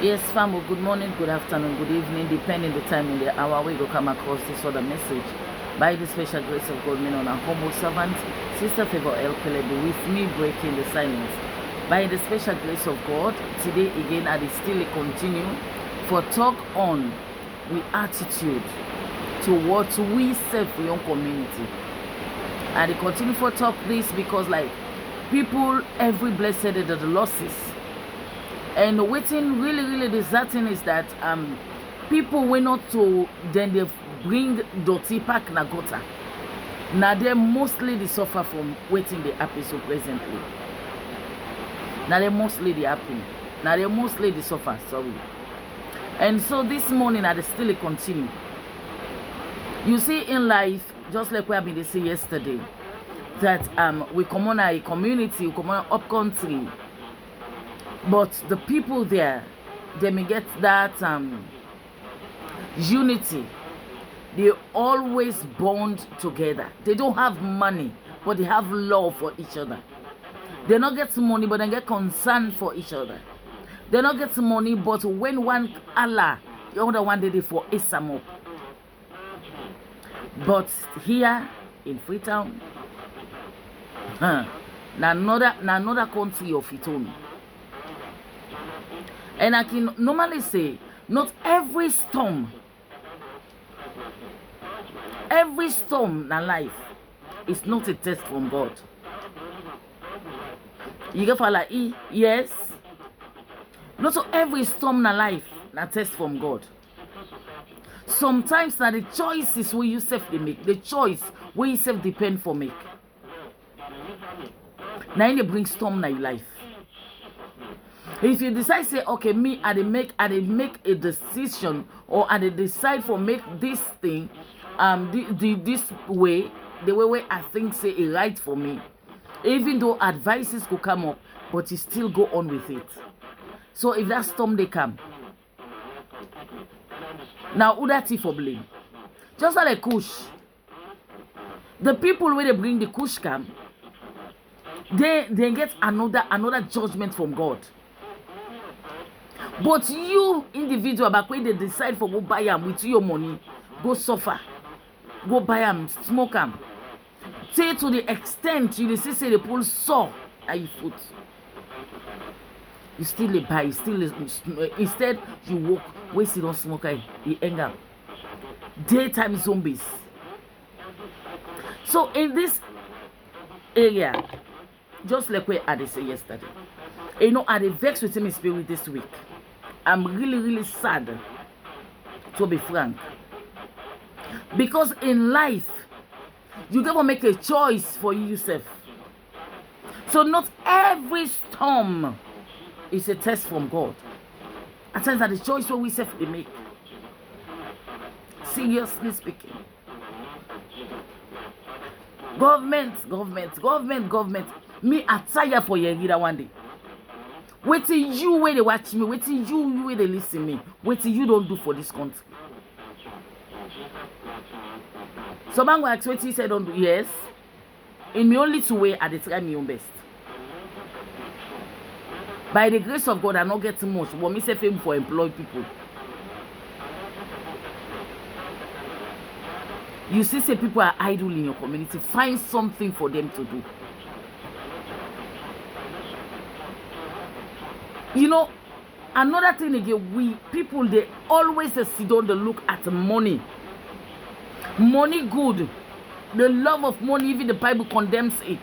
Yes, family, good morning, good afternoon, good evening, depending the time in the hour we go come across this other message. By the special grace of God, me on a humble servant, Sister Favor El Kelebi, with me breaking the silence. By the special grace of God, today again I will still continue for talk on the attitude towards we serve for your community. And I continue for talk this because like people every blessed day the losses. And waiting really disheartening is that people were not to then they bring dirty pack na gutter. Now they mostly they suffer from waiting the happen so presently. Now they mostly they happen. Now they mostly they suffer, sorry. And so this morning I still continue. You see in life, just like we have been saying yesterday, that we come on a community, we come on up country. But the people there, they may get that unity. They always bond together. They don't have money, but they have love for each other. They not get money, but they get concern for each other. They not get money, but when one Allah, the other one did it for Isam up. But here in Freetown, na another country of its own. And I can normally say, not every storm in life is not a test from God. You get like yes. Not every storm in life is a test from God. Sometimes now the choices where you self they make, the choice where you self depend for make. Now you bring storm in your life. If you decide say okay me I make a decision or I decide for make this thing this way the way I think say it right for me, even though advices could come up, but you still go on with it. So if that storm they come, now who that for blame? Just like Kush, the people where they bring the Kush come, they get another judgment from God. But you individual back when they decide for go buy them with your money, go suffer, go buy them, smoke them. Say to the extent you see say the pull saw at your foot. You still buy, you still instead you walk, where you don't smoke, you anger. Daytime zombies. So in this area, just like what I said yesterday, you know, I vexed with my spirit this week. I'm really sad, to be frank. Because in life, you gotta make a choice for yourself. So not every storm is a test from God. At times that the choice what we self they make. Seriously speaking. Government. Me I tired for your leader one day. Wait till you where they watch me, wait till you where they listen me, wait till you don't do for this country. So man go ask what he said don't do. Yes. In me only two way I dey try my own best. By the grace of God I not get much, but me say fame for employed people. You see say people are idle in your community, find something for them to do. You know, another thing again, we people they always sit down to look at money. Money good. The love of money, even the Bible condemns it.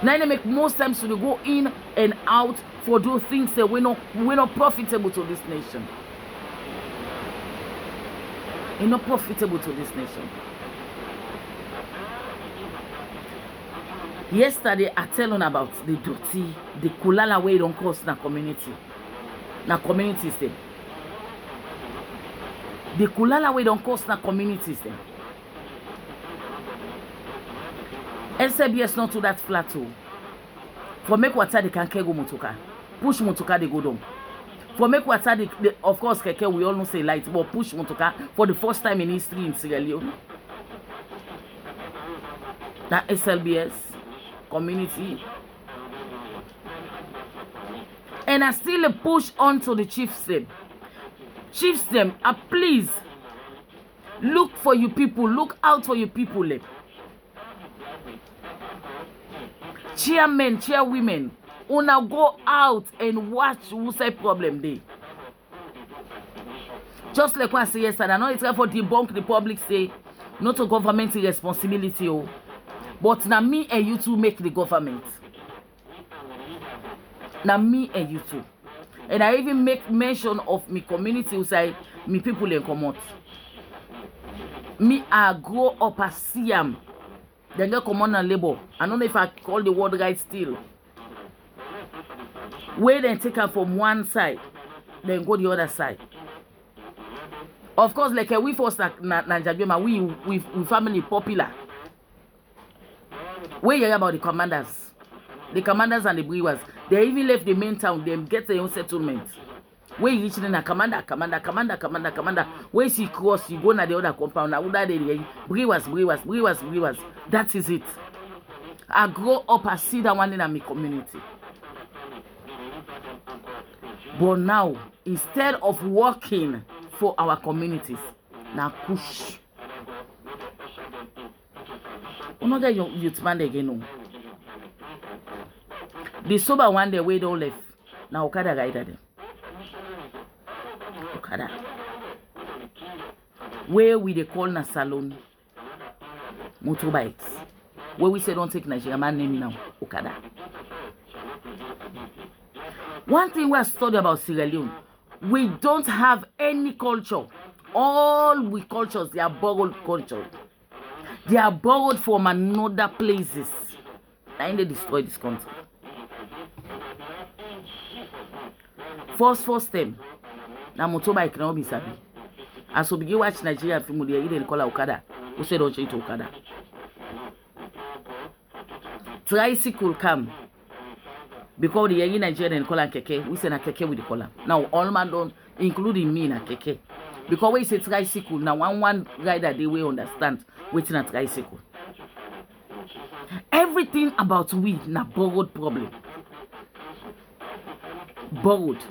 Now they make most times to go in and out for those things that we're not profitable to this nation. We're not profitable to this nation. Yesterday I tell on about the dirty, the kulala way don't cost na community. Na communities them. The kulala way don't cost na communities them. SBS not to that plateau. For make water they can go motoka. Push motoka they go down. For make water they of course keke we all know say light, but push motoka for the first time in history in Sierra Leone. That SLBS community. And I still push on to the chiefs them. Chiefs them, please look for you people, look out for you people. Chairmen, chairwomen, una go out and watch who say problem day. Just like what I said yesterday, I know it's for debunk the public say not a government responsibility, but now me and you two make the government. Now me and you two. And I even make mention of me community who say me people in come out. Me I grow up as Siam. Then get common and labor. I don't know if I call the word right still. Where they take her from one side, then go the other side. Of course, like we first Nigeria, we family popular. Where you hear about the commanders and the brewers, they even left the main town. They get their own settlement. Where you reach them a commander. Where you cross, you go na the other compound. Now they brewers. That is it. I grow up, I see that one in my community. But now, instead of working for our communities, now push. Another youth man again. The sober one day we don't left. Now Okada rider them. Okada. Where we they call na salon motorbikes. Where we say don't take Nigeria man name now. Okada. One thing we study about Sierra Leone, we don't have any culture. All we cultures, they are borrowed culture. They are borrowed from another places. And they destroy this country. First time. Now motorbike now be sabi. As we begin watch Nigeria film, they even call Okada. We say don't change to Okada. Tricycle come. Because the young Nigerian call keke, we say na keke with the collar. Now all man don't, including me, na keke. Because we say tricycle, now one rider they will understand waiting a tricycle. Everything about we na borrowed problem. Borrowed.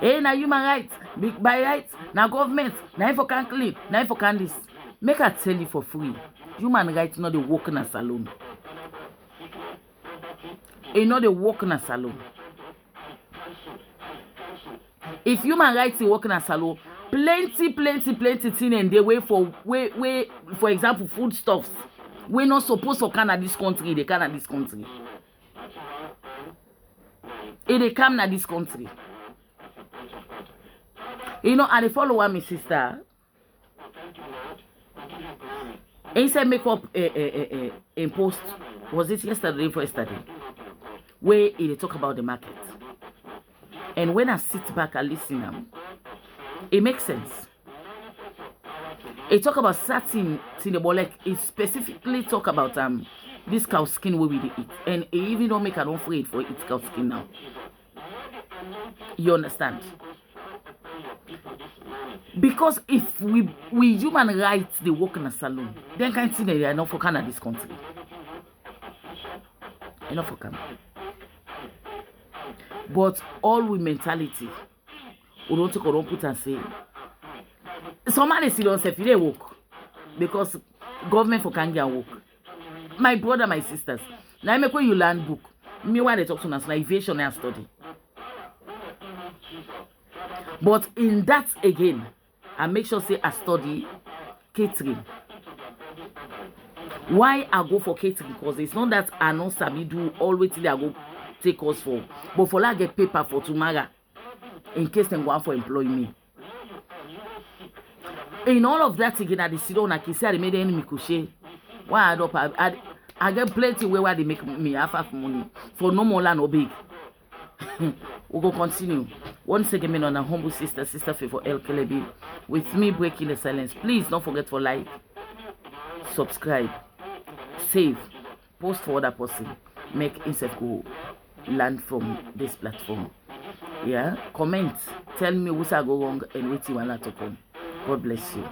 Hey, na human rights, big by rights, na government, na for can clean, na for can this. Make I tell you for free. Human rights not the work in a salon. You know they work in a salon. If human rights is working in a salon, plenty thing and they wait for for example foodstuffs. We're not supposed to come at this country, they come at this country. If they come at this country. You know, and they follow my sister. And he said make up a post. Was it yesterday or yesterday? Where they talk about the market. And when I sit back and listen, it makes sense. It talk about certain thing, but like it specifically talk about this cow skin where we eat. And it even don't make I don't afraid for eat cow skin now. You understand? Because if we human rights they work in a salon, then can't see that they are not for Canada this country. Enough for Canada. But all with mentality, we don't take or don't put and say somebody see themselves they work because government for can get work. My brother, my sisters, now make when you learn book. Me when they talk to us like aviation and study. But in that again, I make sure say I study catering. Why I go for catering? Because it's not that I know sabi do always till I go take us for, but for like get paper for tomorrow in case they go out for employ me. In all of that again, I sit down and say I made enemy crochet. Why I get plenty where they make me half money for no more land or big. We'll go continue. Once again on a humble sister Favor El Kelebi, with me breaking the silence. Please don't forget to like, subscribe, save, post for other person, make himself go learn from this platform. Yeah, comment, tell me what's I go wrong and what you want to come. God bless you.